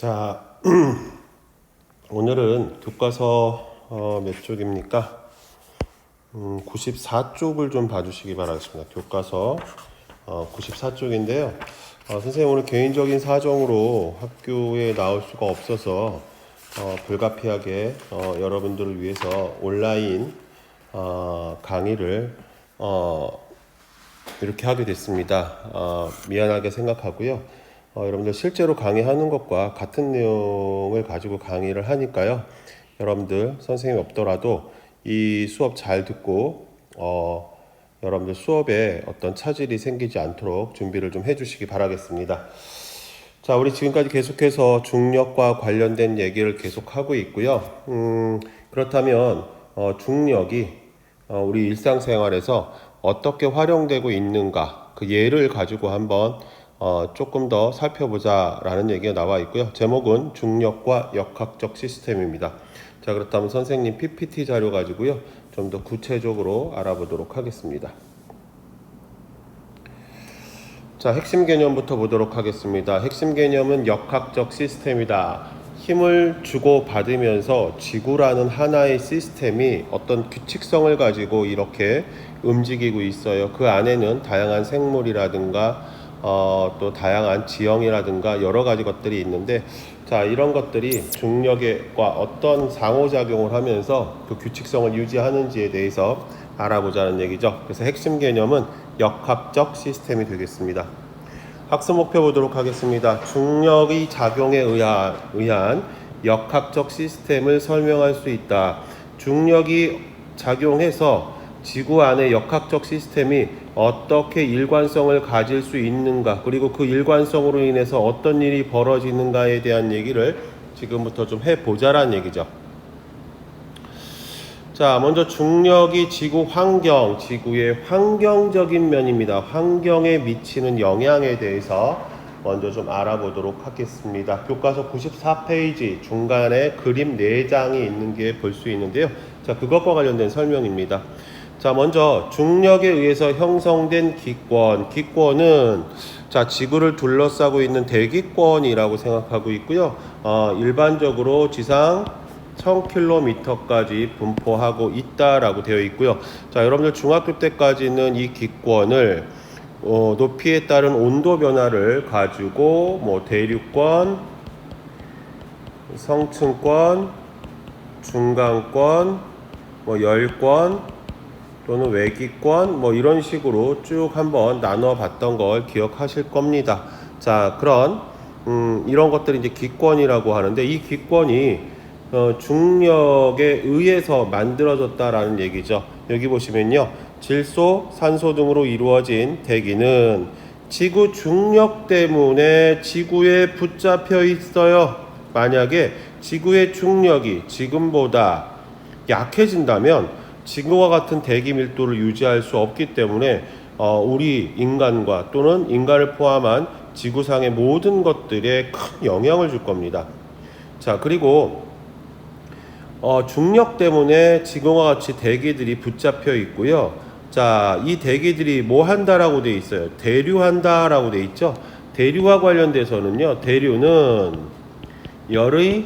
자, 오늘은 교과서 몇 쪽입니까? 94쪽을 좀 봐주시기 바라겠습니다. 교과서 94쪽인데요. 선생님 오늘 개인적인 사정으로 학교에 나올 수가 없어서 불가피하게 여러분들을 위해서 온라인 강의를 이렇게 하게 됐습니다. 미안하게 생각하고요. 여러분들 실제로 강의하는 것과 같은 내용을 가지고 강의를 하니까요. 여러분들 선생님이 없더라도 이 수업 잘 듣고 여러분들 수업에 어떤 차질이 생기지 않도록 준비를 좀 해주시기 바라겠습니다. 자, 우리 지금까지 계속해서 중력과 관련된 얘기를 계속하고 있고요. 그렇다면 중력이 우리 일상생활에서 어떻게 활용되고 있는가, 그 예를 가지고 한번 조금 더 살펴보자라는 얘기가 나와 있고요. 제목은 중력과 역학적 시스템입니다. 자, 그렇다면 선생님 PPT 자료 가지고요. 좀 더 구체적으로 알아보도록 하겠습니다. 자, 핵심 개념부터 보도록 하겠습니다. 핵심 개념은 역학적 시스템이다. 힘을 주고 받으면서 지구라는 하나의 시스템이 어떤 규칙성을 가지고 이렇게 움직이고 있어요. 그 안에는 다양한 생물이라든가 또 다양한 지형이라든가 여러 가지 것들이 있는데, 자, 이런 것들이 중력과 어떤 상호작용을 하면서 그 규칙성을 유지하는지에 대해서 알아보자는 얘기죠. 그래서 핵심 개념은 역학적 시스템이 되겠습니다. 학습 목표 보도록 하겠습니다. 중력의 작용에 의한 역학적 시스템을 설명할 수 있다. 중력이 작용해서 지구 안의 역학적 시스템이 어떻게 일관성을 가질 수 있는가, 그리고 그 일관성으로 인해서 어떤 일이 벌어지는가에 대한 얘기를 지금부터 좀 해보자라는 얘기죠. 자, 먼저 중력이 지구 환경, 지구의 환경적인 면입니다. 환경에 미치는 영향에 대해서 먼저 좀 알아보도록 하겠습니다. 교과서 94페이지 중간에 그림 4장이 있는 게 볼 수 있는데요. 자, 그것과 관련된 설명입니다. 자, 먼저 중력에 의해서 형성된 기권. 기권은 자, 지구를 둘러싸고 있는 대기권이라고 생각하고 있고요. 일반적으로 지상 1000km까지 분포하고 있다라고 되어 있고요. 자, 여러분들 중학교 때까지는 이 기권을 높이에 따른 온도 변화를 가지고 대륙권, 성층권, 중간권, 열권 또는 외기권 이런 식으로 쭉 한번 나눠 봤던 걸 기억하실 겁니다. 자, 그런 이런 것들이 이제 기권이라고 하는데, 이 기권이 중력에 의해서 만들어졌다라는 얘기죠. 여기 보시면요, 질소, 산소 등으로 이루어진 대기는 지구 중력 때문에 지구에 붙잡혀 있어요. 만약에 지구의 중력이 지금보다 약해진다면 지구와 같은 대기 밀도를 유지할 수 없기 때문에 우리 인간과 또는 인간을 포함한 지구상의 모든 것들에 큰 영향을 줄 겁니다. 자, 그리고 중력 때문에 지구와 같이 대기들이 붙잡혀 있고요. 자, 이 대기들이 뭐 한다라고 돼 있어요? 대류한다라고 돼 있죠. 대류와 관련돼서는요, 대류는 열의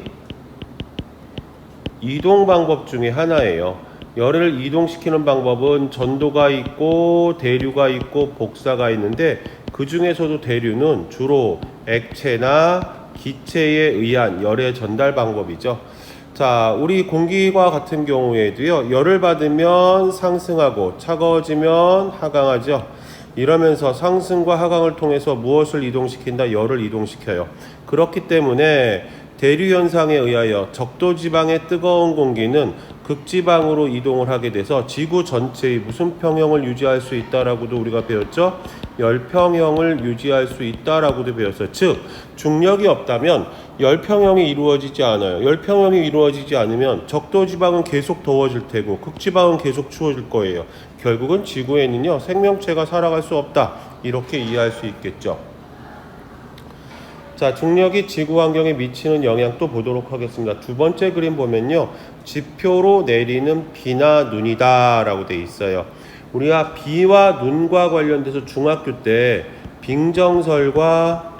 이동 방법 중에 하나예요. 열을 이동시키는 방법은 전도가 있고 대류가 있고 복사가 있는데, 그 중에서도 대류는 주로 액체나 기체에 의한 열의 전달 방법이죠. 자, 우리 공기와 같은 경우에도요, 열을 받으면 상승하고 차가워지면 하강하죠. 이러면서 상승과 하강을 통해서 무엇을 이동시킨다? 열을 이동시켜요. 그렇기 때문에 대류 현상에 의하여 적도지방의 뜨거운 공기는 극지방으로 이동을 하게 돼서 지구 전체의 무슨 평형을 유지할 수 있다라고도 우리가 배웠죠? 열평형을 유지할 수 있다라고도 배웠어요. 즉, 중력이 없다면 열평형이 이루어지지 않아요. 열평형이 이루어지지 않으면 적도지방은 계속 더워질 테고 극지방은 계속 추워질 거예요. 결국은 지구에는요, 생명체가 살아갈 수 없다, 이렇게 이해할 수 있겠죠. 자, 중력이 지구 환경에 미치는 영향 또 보도록 하겠습니다. 두 번째 그림 보면요, 지표로 내리는 비나 눈이다 라고 돼 있어요. 우리가 비와 눈과 관련돼서 중학교 때 빙정설과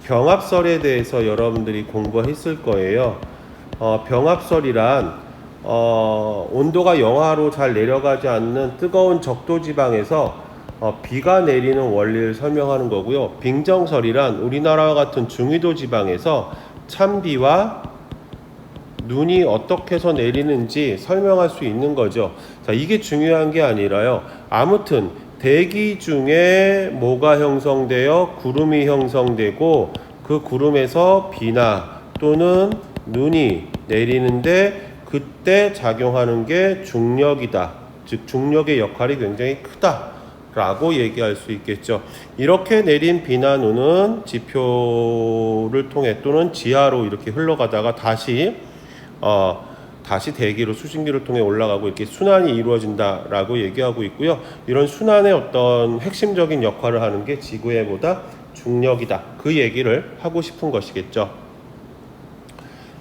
병합설에 대해서 여러분들이 공부했을 거예요. 병합설이란 온도가 영하로 잘 내려가지 않는 뜨거운 적도지방에서 비가 내리는 원리를 설명하는 거고요. 빙정설이란 우리나라와 같은 중위도 지방에서 찬비와 눈이 어떻게 해서 내리는지 설명할 수 있는 거죠. 자, 이게 중요한 게 아니라요. 아무튼 대기 중에 뭐가 형성되어 구름이 형성되고 그 구름에서 비나 또는 눈이 내리는데 그때 작용하는 게 중력이다. 즉 중력의 역할이 굉장히 크다 라고 얘기할 수 있겠죠. 이렇게 내린 비나 눈은 지표를 통해 또는 지하로 이렇게 흘러가다가 다시 대기로 수증기를 통해 올라가고 이렇게 순환이 이루어진다라고 얘기하고 있고요. 이런 순환의 어떤 핵심적인 역할을 하는 게 지구의 뭐다? 중력이다. 그 얘기를 하고 싶은 것이겠죠.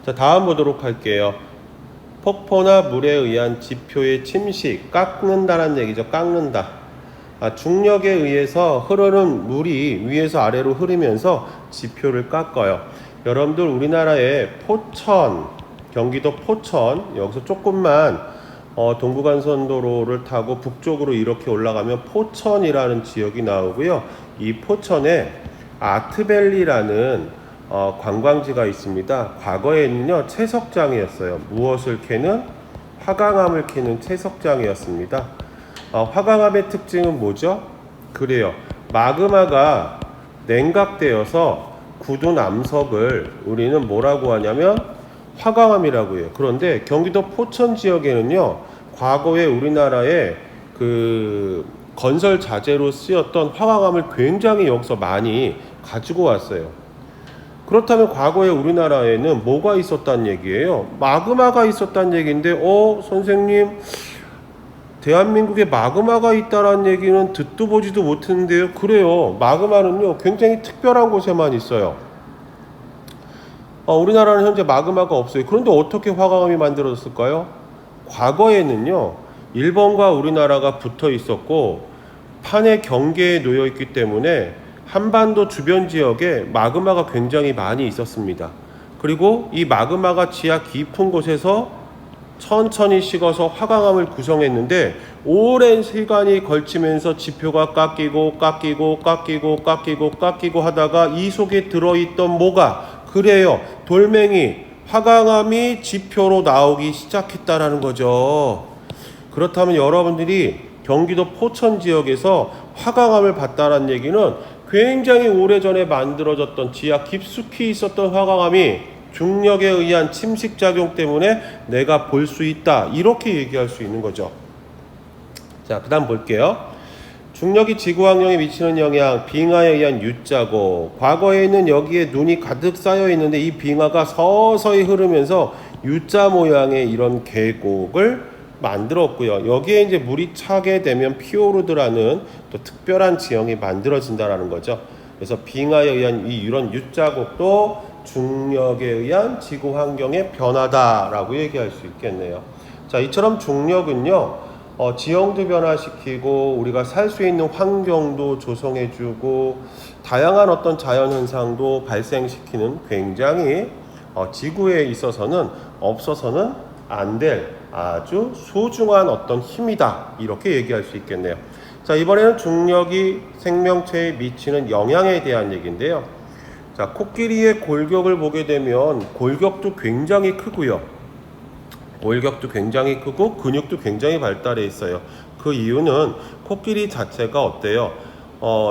자, 다음 보도록 할게요. 폭포나 물에 의한 지표의 침식, 깎는다라는 얘기죠. 깎는다. 중력에 의해서 흐르는 물이 위에서 아래로 흐르면서 지표를 깎아요. 여러분들 우리나라의 포천, 경기도 포천, 여기서 조금만 동부간선도로를 타고 북쪽으로 이렇게 올라가면 포천이라는 지역이 나오고요. 이 포천에 아트밸리라는 관광지가 있습니다. 과거에는요 채석장이었어요. 무엇을 캐는? 화강암을 캐는 채석장이었습니다. 화강암의 특징은 뭐죠? 그래요. 마그마가 냉각되어서 굳은 암석을 우리는 뭐라고 하냐면 화강암이라고 해요. 그런데 경기도 포천 지역에는요 과거에 우리나라의 그 건설 자재로 쓰였던 화강암을 굉장히 여기서 많이 가지고 왔어요. 그렇다면 과거에 우리나라에는 뭐가 있었단 얘기예요? 마그마가 있었단 얘기인데 선생님 대한민국에 마그마가 있다라는 얘기는 듣도 보지도 못했는데요. 그래요. 마그마는요 굉장히 특별한 곳에만 있어요. 우리나라는 현재 마그마가 없어요. 그런데 어떻게 화강암이 만들어졌을까요? 과거에는요 일본과 우리나라가 붙어 있었고 판의 경계에 놓여 있기 때문에 한반도 주변 지역에 마그마가 굉장히 많이 있었습니다. 그리고 이 마그마가 지하 깊은 곳에서 천천히 식어서 화강암을 구성했는데 오랜 시간이 걸치면서 지표가 깎이고 하다가 이 속에 들어있던 뭐가? 그래요. 돌멩이, 화강암이 지표로 나오기 시작했다라는 거죠. 그렇다면 여러분들이 경기도 포천 지역에서 화강암을 봤다는 얘기는 굉장히 오래전에 만들어졌던 지하 깊숙이 있었던 화강암이 중력에 의한 침식작용 때문에 내가 볼 수 있다. 이렇게 얘기할 수 있는 거죠. 자, 그 다음 볼게요. 중력이 지구 환경에 미치는 영향, 빙하에 의한 U자국. 과거에는 여기에 눈이 가득 쌓여 있는데 이 빙하가 서서히 흐르면서 U자 모양의 이런 계곡을 만들었고요. 여기에 이제 물이 차게 되면 피오르드라는 또 특별한 지형이 만들어진다라는 거죠. 그래서 빙하에 의한 이런 U자국도 중력에 의한 지구 환경의 변화다라고 얘기할 수 있겠네요. 자, 이처럼 중력은요, 지형도 변화시키고 우리가 살 수 있는 환경도 조성해주고 다양한 어떤 자연현상도 발생시키는 굉장히 지구에 있어서는 없어서는 안 될 아주 소중한 어떤 힘이다. 이렇게 얘기할 수 있겠네요. 자, 이번에는 중력이 생명체에 미치는 영향에 대한 얘기인데요. 자, 코끼리의 골격을 보게 되면 골격도 굉장히 크고요. 골격도 굉장히 크고 근육도 굉장히 발달해 있어요. 그 이유는 코끼리 자체가 어때요?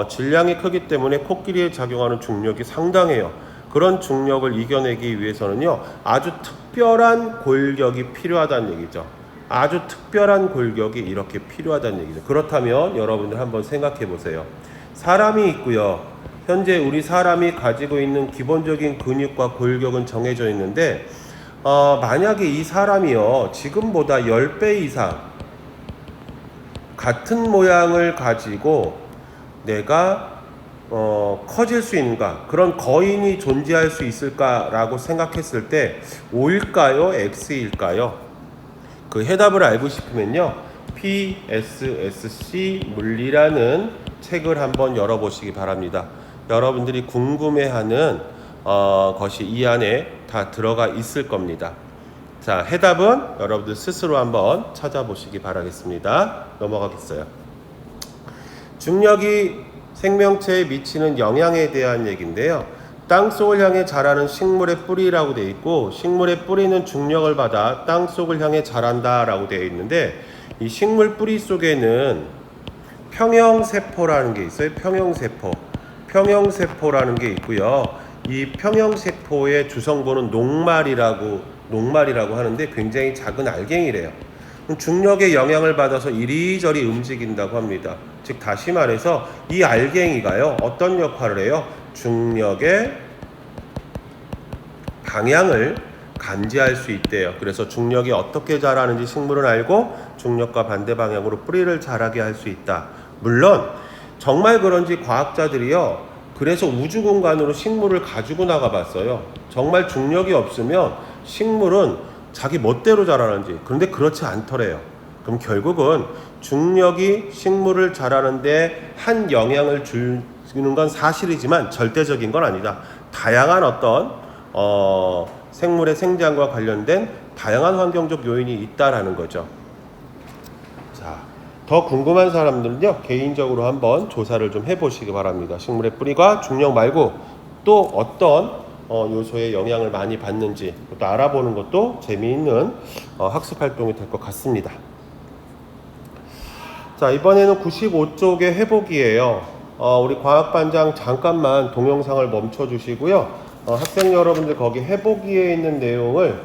질량이 크기 때문에 코끼리에 작용하는 중력이 상당해요. 그런 중력을 이겨내기 위해서는요, 아주 특별한 골격이 필요하다는 얘기죠. 아주 특별한 골격이 이렇게 필요하다는 얘기죠. 그렇다면 여러분들 한번 생각해 보세요. 사람이 있고요. 현재 우리 사람이 가지고 있는 기본적인 근육과 골격은 정해져 있는데 만약에 이 사람이요 지금보다 10배 이상 같은 모양을 가지고 내가 커질 수 있는가, 그런 거인이 존재할 수 있을까라고 생각했을 때 O일까요? X일까요? 그 해답을 알고 싶으면요 PSSC 물리라는 책을 한번 열어보시기 바랍니다. 여러분들이 궁금해하는 것이 이 안에 다 들어가 있을 겁니다. 자, 해답은 여러분들 스스로 한번 찾아보시기 바라겠습니다. 넘어가겠어요. 중력이 생명체에 미치는 영향에 대한 얘기인데요. 땅속을 향해 자라는 식물의 뿌리라고 되어 있고, 식물의 뿌리는 중력을 받아 땅속을 향해 자란다 라고 되어 있는데, 이 식물 뿌리 속에는 평형세포라는 게 있어요. 평형세포라는 게 있고요. 이 평형세포의 주성분은 녹말이라고 하는데 굉장히 작은 알갱이래요. 중력의 영향을 받아서 이리저리 움직인다고 합니다. 즉 다시 말해서 이 알갱이가요, 어떤 역할을 해요? 중력의 방향을 감지할 수 있대요. 그래서 중력이 어떻게 자라는지 식물은 알고 중력과 반대 방향으로 뿌리를 자라게 할 수 있다. 물론 정말 그런지 과학자들이요, 그래서 우주 공간으로 식물을 가지고 나가 봤어요. 정말 중력이 없으면 식물은 자기 멋대로 자라는지. 그런데 그렇지 않더래요. 그럼 결국은 중력이 식물을 자라는데 한 영향을 주는 건 사실이지만 절대적인 건 아니다. 다양한 어떤 생물의 생장과 관련된 다양한 환경적 요인이 있다라는 거죠. 자, 더 궁금한 사람들은요, 개인적으로 한번 조사를 좀 해보시기 바랍니다. 식물의 뿌리가 중력 말고 또 어떤 요소에 영향을 많이 받는지 또 알아보는 것도 재미있는 학습 활동이 될 것 같습니다. 자, 이번에는 95쪽의 회복이에요. 우리 과학반장 잠깐만 동영상을 멈춰 주시고요. 학생 여러분들 거기 회복기에 있는 내용을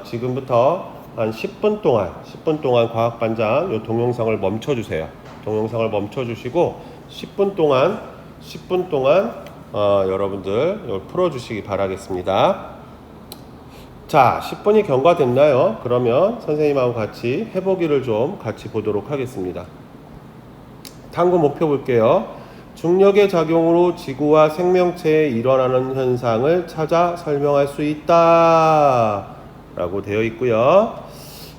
지금부터 한 10분 동안 과학반장 요 동영상을 멈춰 주세요. 동영상을 멈춰 주시고 10분 동안 여러분들 풀어 주시기 바라겠습니다. 자, 10분이 경과됐나요? 그러면 선생님하고 같이 해보기를 좀 같이 보도록 하겠습니다. 탐구 목표 볼게요. 중력의 작용으로 지구와 생명체에 일어나는 현상을 찾아 설명할 수 있다 라고 되어 있고요.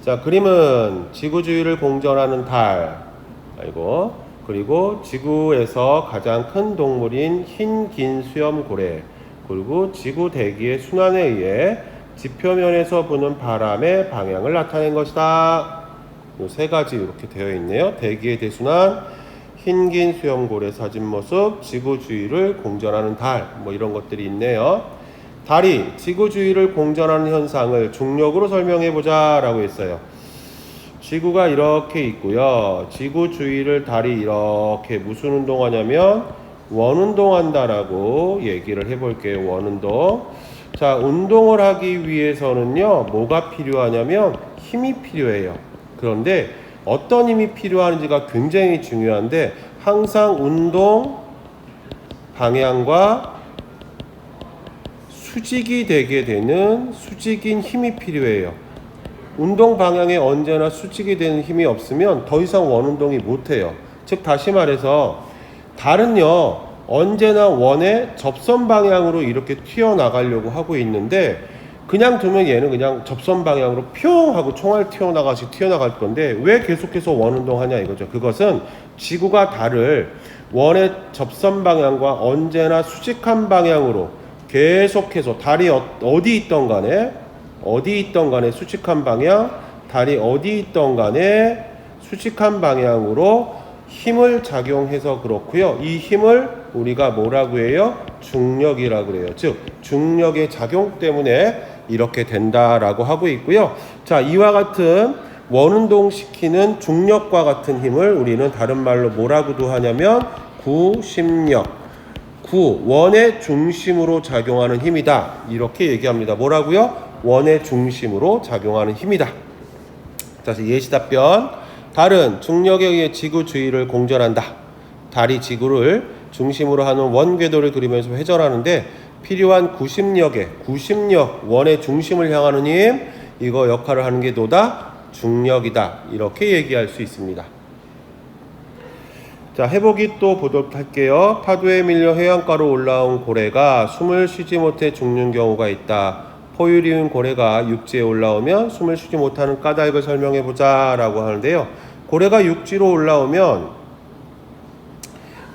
자, 그림은 지구 주위를 공전하는 달, 그리고 지구에서 가장 큰 동물인 흰 긴 수염고래, 그리고 지구 대기의 순환에 의해 지표면에서 부는 바람의 방향을 나타낸 것이다. 이 세 가지 이렇게 되어 있네요. 대기의 대순환, 흰 긴 수염고래 사진 모습, 지구 주위를 공전하는 달, 뭐 이런 것들이 있네요. 달이 지구 주위를 공전하는 현상을 중력으로 설명해 보자 라고 했어요. 지구가 이렇게 있고요. 지구 주위를 달이 이렇게 무슨 운동하냐면 원운동한다라고 얘기를 해볼게요. 원운동. 자, 운동을 하기 위해서는요, 뭐가 필요하냐면 힘이 필요해요. 그런데 어떤 힘이 필요한지가 굉장히 중요한데, 항상 운동 방향과 수직이 되게 되는 수직인 힘이 필요해요. 운동 방향에 언제나 수직이 되는 힘이 없으면 더 이상 원운동이 못해요. 즉 다시 말해서 달은요, 언제나 원의 접선 방향으로 이렇게 튀어나가려고 하고 있는데, 그냥 두면 얘는 그냥 접선 방향으로 뿅 하고 총알 튀어나갈 건데 왜 계속해서 원운동하냐 이거죠. 그것은 지구가 달을 원의 접선 방향과 언제나 수직한 방향으로 계속해서 달이 어디 있던 간에 수직한 방향, 달이 어디 있던 간에 수직한 방향으로 힘을 작용해서 그렇고요. 이 힘을 우리가 뭐라고 해요? 중력이라고 그래요. 즉 중력의 작용 때문에 이렇게 된다라고 하고 있고요. 자, 이와 같은 원운동시키는 중력과 같은 힘을 우리는 다른 말로 뭐라고도 하냐면 구심력, 원의 중심으로 작용하는 힘이다, 이렇게 얘기합니다. 뭐라고요? 원의 중심으로 작용하는 힘이다. 자, 예시 답변. 달은 중력에 의해 지구 주위를 공전한다. 달이 지구를 중심으로 하는 원 궤도를 그리면서 회전하는데 필요한 구심력, 원의 중심을 향하는 힘, 이거 역할을 하는 게 뭐다? 중력이다. 이렇게 얘기할 수 있습니다. 자, 해보기 또 보도록 할게요. 파도에 밀려 해안가로 올라온 고래가 숨을 쉬지 못해 죽는 경우가 있다. 포유류인 고래가 육지에 올라오면 숨을 쉬지 못하는 까닭을 설명해 보자 라고 하는데요. 고래가 육지로 올라오면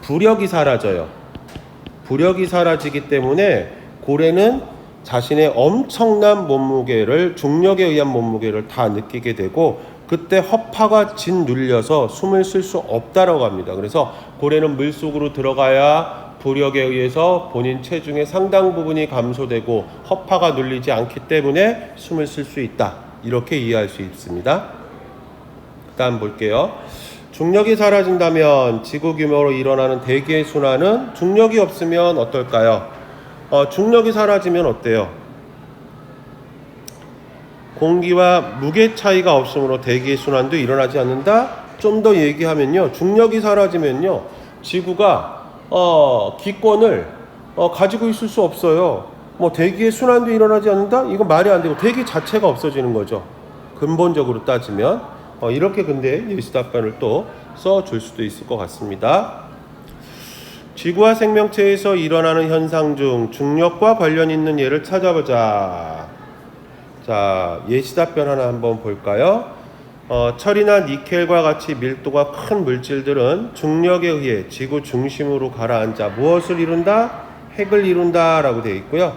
부력이 사라져요. 부력이 사라지기 때문에 고래는 자신의 엄청난 몸무게를, 중력에 의한 몸무게를 다 느끼게 되고, 그때 허파가 짓눌려서 숨을 쉴 수 없다라고 합니다. 그래서 고래는 물속으로 들어가야 부력에 의해서 본인 체중의 상당 부분이 감소되고 허파가 눌리지 않기 때문에 숨을 쉴 수 있다, 이렇게 이해할 수 있습니다. 다음 볼게요. 중력이 사라진다면 지구 규모로 일어나는 대기의 순환은 중력이 없으면 어떨까요? 중력이 사라지면 어때요? 공기와 무게 차이가 없으므로 대기의 순환도 일어나지 않는다? 좀 더 얘기하면요, 중력이 사라지면요, 지구가 기권을 가지고 있을 수 없어요. 뭐 대기의 순환도 일어나지 않는다? 이거 말이 안 되고 대기 자체가 없어지는 거죠. 근본적으로 따지면. 이렇게 근데 예시 답변을 또 써줄 수도 있을 것 같습니다. 지구와 생명체에서 일어나는 현상 중 중력과 관련 있는 예를 찾아보자. 자, 예시 답변 하나 한번 볼까요? 철이나 니켈과 같이 밀도가 큰 물질들은 중력에 의해 지구 중심으로 가라앉아 무엇을 이룬다? 핵을 이룬다 라고 되어 있고요.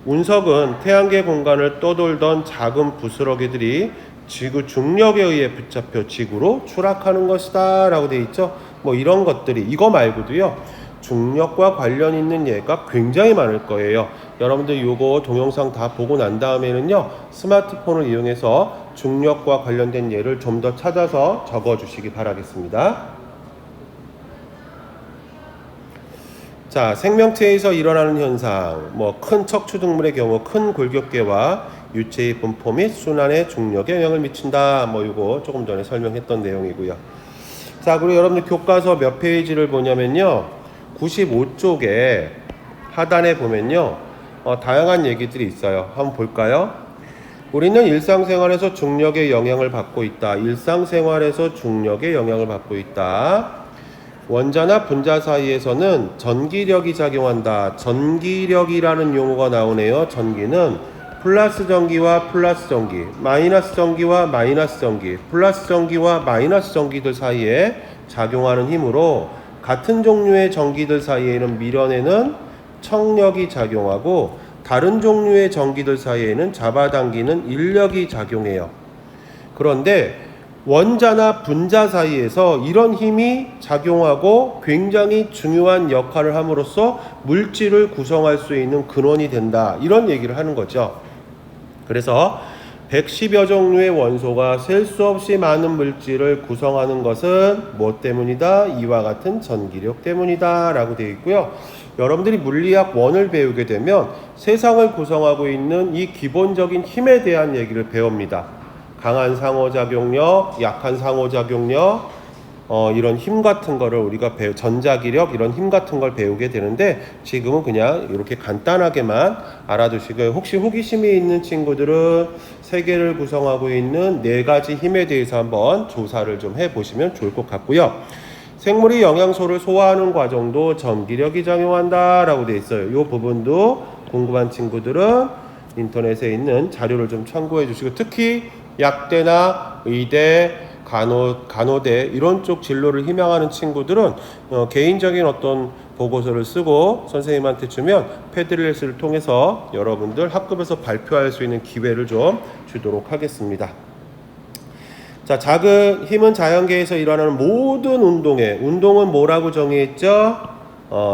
운석은 태양계 공간을 떠돌던 작은 부스러기들이 지구 중력에 의해 붙잡혀 지구로 추락하는 것이다 라고 되어 있죠. 뭐 이런 것들이, 이거 말고도요, 중력과 관련 있는 예가 굉장히 많을 거예요. 여러분들 요거 동영상 다 보고 난 다음에는요, 스마트폰을 이용해서 중력과 관련된 예를 좀 더 찾아서 적어 주시기 바라겠습니다. 자, 생명체에서 일어나는 현상, 큰 척추동물의 경우 큰 골격계와 유체의 분포 및 순환에 중력에 영향을 미친다. 요거 조금 전에 설명했던 내용이고요. 자, 그리고 여러분들 교과서 몇 페이지를 보냐면요, 95쪽에 하단에 보면요, 다양한 얘기들이 있어요. 한번 볼까요? 우리는 일상생활에서 중력의 영향을 받고 있다. 일상생활에서 중력의 영향을 받고 있다. 원자나 분자 사이에서는 전기력이 작용한다. 전기력이라는 용어가 나오네요. 전기는 플러스 전기와 플러스 전기, 마이너스 전기와 마이너스 전기, 플러스 전기와 마이너스 전기들 사이에 작용하는 힘으로 같은 종류의 전기들 사이에는 밀어내는 청력이 작용하고 다른 종류의 전기들 사이에는 잡아당기는 인력이 작용해요. 그런데 원자나 분자 사이에서 이런 힘이 작용하고 굉장히 중요한 역할을 함으로써 물질을 구성할 수 있는 근원이 된다, 이런 얘기를 하는 거죠. 그래서 110여 종류의 원소가 셀 수 없이 많은 물질을 구성하는 것은 무엇 때문이다? 이와 같은 전기력 때문이다 라고 되어 있고요. 여러분들이 물리학 1을 배우게 되면 세상을 구성하고 있는 이 기본적인 힘에 대한 얘기를 배웁니다. 강한 상호작용력, 약한 상호작용력, 이런 힘 같은 거를 우리가 전자기력, 이런 힘 같은 걸 배우게 되는데, 지금은 그냥 이렇게 간단하게만 알아두시고, 혹시 호기심이 있는 친구들은 세계를 구성하고 있는 4가지 힘에 대해서 한번 조사를 좀 해보시면 좋을 것 같고요. 생물이 영양소를 소화하는 과정도 전기력이 작용한다 라고 되어 있어요. 이 부분도 궁금한 친구들은 인터넷에 있는 자료를 좀 참고해 주시고, 특히 약대나 의대, 간호대 이런 쪽 진로를 희망하는 친구들은 개인적인 어떤 보고서를 쓰고 선생님한테 주면 패드렛을 통해서 여러분들 학급에서 발표할 수 있는 기회를 좀 주도록 하겠습니다. 자, 작은 힘은 자연계에서 일어나는 모든 운동은 뭐라고 정의했죠?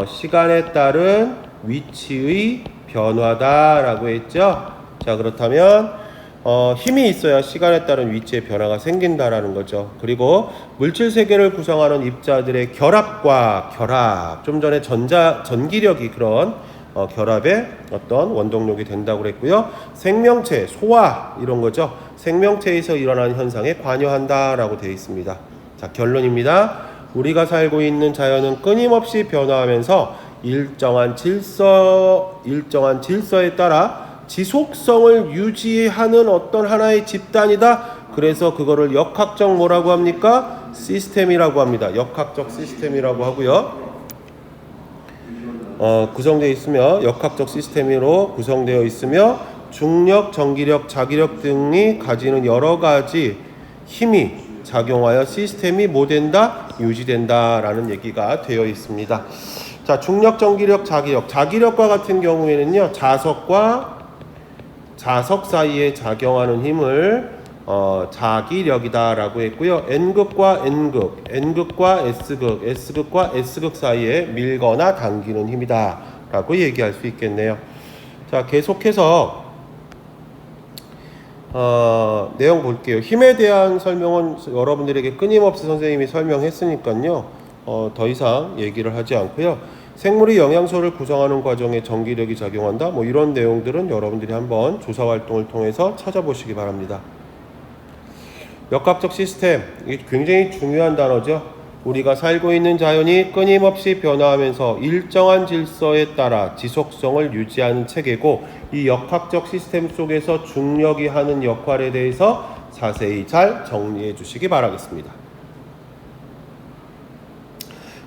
시간에 따른 위치의 변화다라고 했죠. 자, 그렇다면 힘이 있어야 시간에 따른 위치의 변화가 생긴다라는 거죠. 그리고 물질 세계를 구성하는 입자들의 결합, 좀 전에 전기력이 그런 결합의 어떤 원동력이 된다고 그랬고요. 생명체, 소화 이런 거죠. 생명체에서 일어나는 현상에 관여한다라고 되어 있습니다. 자, 결론입니다. 우리가 살고 있는 자연은 끊임없이 변화하면서 일정한 질서에 따라 지속성을 유지하는 어떤 하나의 집단이다. 그래서 그거를 역학적 뭐라고 합니까? 시스템이라고 합니다. 역학적 시스템이라고 하고요. 구성되어 있으며, 역학적 시스템으로 구성되어 있으며, 중력, 전기력, 자기력 등이 가지는 여러 가지 힘이 작용하여 시스템이 뭐 된다? 유지된다 라는 얘기가 되어 있습니다. 자, 중력, 전기력, 자기력. 자기력과 같은 경우에는요, 자석과 자석 사이에 작용하는 힘을 자기력이다라고 했고요. N극과 N극, N극과 S극, S극과 S극 사이에 밀거나 당기는 힘이다라고 얘기할 수 있겠네요. 자, 계속해서 내용 볼게요. 힘에 대한 설명은 여러분들에게 끊임없이 선생님이 설명했으니까요. 더 이상 얘기를 하지 않고요. 생물이 영양소를 구성하는 과정에 전기력이 작용한다. 뭐 이런 내용들은 여러분들이 한번 조사 활동을 통해서 찾아보시기 바랍니다. 역학적 시스템, 이게 굉장히 중요한 단어죠. 우리가 살고 있는 자연이 끊임없이 변화하면서 일정한 질서에 따라 지속성을 유지하는 체계고, 이 역학적 시스템 속에서 중력이 하는 역할에 대해서 자세히 잘 정리해 주시기 바라겠습니다.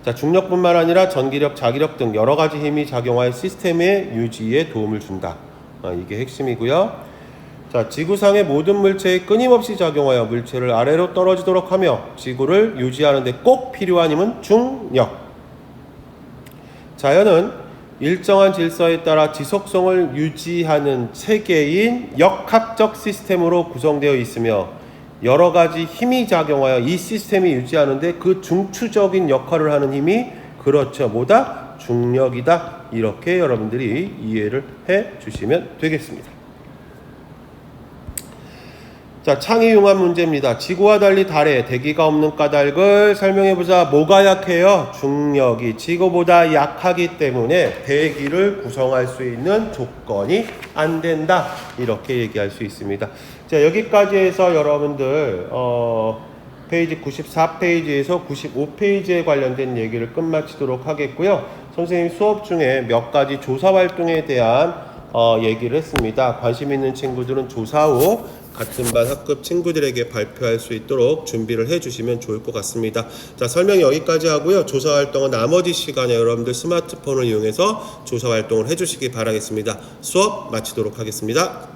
자, 중력뿐만 아니라 전기력, 자기력 등 여러 가지 힘이 작용하여 시스템의 유지에 도움을 준다. 이게 핵심이고요. 자, 지구상의 모든 물체에 끊임없이 작용하여 물체를 아래로 떨어지도록 하며 지구를 유지하는 데 꼭 필요한 힘은 중력. 자연은 일정한 질서에 따라 지속성을 유지하는 체계인 역학적 시스템으로 구성되어 있으며 여러 가지 힘이 작용하여 이 시스템이 유지하는데 그 중추적인 역할을 하는 힘이 그렇죠. 뭐다? 중력이다. 이렇게 여러분들이 이해를 해 주시면 되겠습니다. 자, 창의융합 문제입니다. 지구와 달리 달에 대기가 없는 까닭을 설명해보자. 뭐가 약해요? 중력이 지구보다 약하기 때문에 대기를 구성할 수 있는 조건이 안 된다. 이렇게 얘기할 수 있습니다. 자, 여기까지 해서 여러분들 페이지 94페이지에서 95페이지에 관련된 얘기를 끝마치도록 하겠고요. 선생님 수업 중에 몇 가지 조사 활동에 대한 얘기를 했습니다. 관심 있는 친구들은 조사 후 같은 반 학급 친구들에게 발표할 수 있도록 준비를 해주시면 좋을 것 같습니다. 자, 설명 여기까지 하고요. 조사 활동은 나머지 시간에 여러분들 스마트폰을 이용해서 조사 활동을 해주시기 바라겠습니다. 수업 마치도록 하겠습니다.